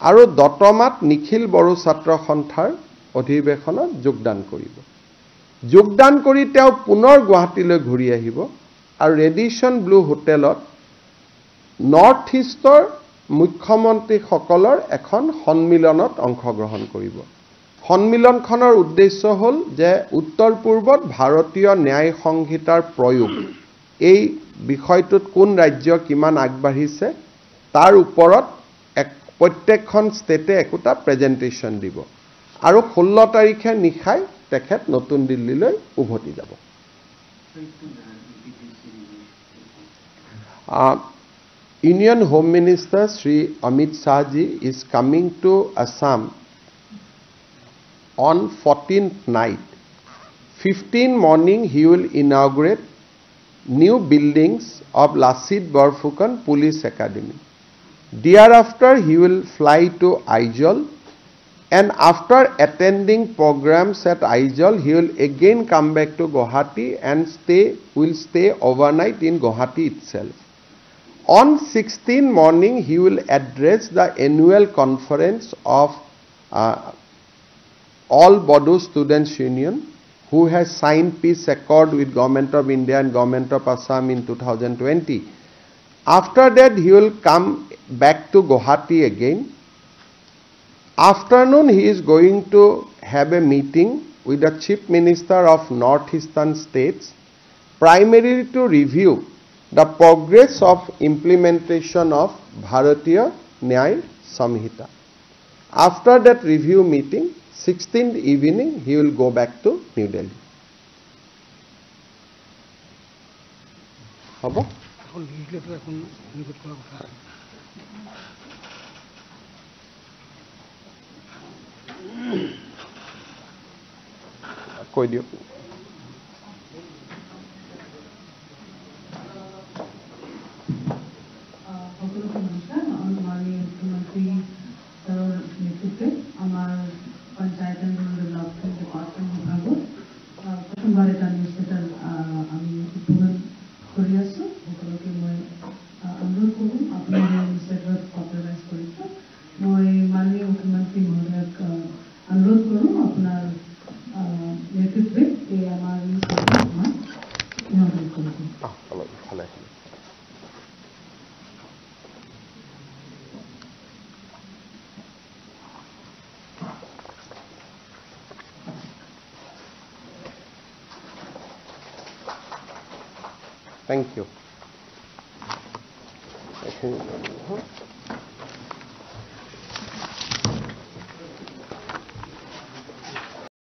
আৰু দতমাত নিখিল বড়ো ছাত্ৰ সন্থাৰ অধিৱেশনত যোগদান কৰি তেওঁ পুনৰ গুৱাহাটীলৈ ঘূৰি আহিব আৰু ৰেডিসন ব্লু হোটেলত নৰ্থ ইষ্টৰ মুখ্যমন্ত্ৰীসকলৰ এখন সন্মিলনত অংশগ্ৰহণ কৰিব সন্মিলনখনৰ উদ্দেশ্য হ'ল যে উত্তৰ পূৰ্বত ভাৰতীয় ন্যায় সংহিতাৰ প্ৰয়োগ এই বিষয়টোত কোন ৰাজ্য কিমান আগবাঢ়িছে তাৰ ওপৰত প্ৰত্যেকখন ষ্টেটে একোটা প্ৰেজেন্টেশ্যন দিব আৰু 16 তাৰিখে নিশাই তেখেত নতুন দিল্লীলৈ উভতি যাব Union Home Minister Shri Amit Shah ji is coming to Assam on 14th night 15 morning he will inaugurate new buildings of Lasit Borphukan Police Academy thereafter he will fly to Aizol and after attending programs at Aizol he will again come back to Guwahati and will stay overnight in Guwahati itself on 16 morning he will address the annual conference of all Bodo Students Union who has signed peace accord with Government of India and Government of Assam in 2020 after that he will come back to Guwahati again afternoon he is going to have a meeting with the Chief Minister of Northeastern states primarily to review the progress of implementation of Bharatiya Nyay Samhita. After that review meeting, 16th evening, he will go back to New Delhi. Habo? Koi diyo. Thank you.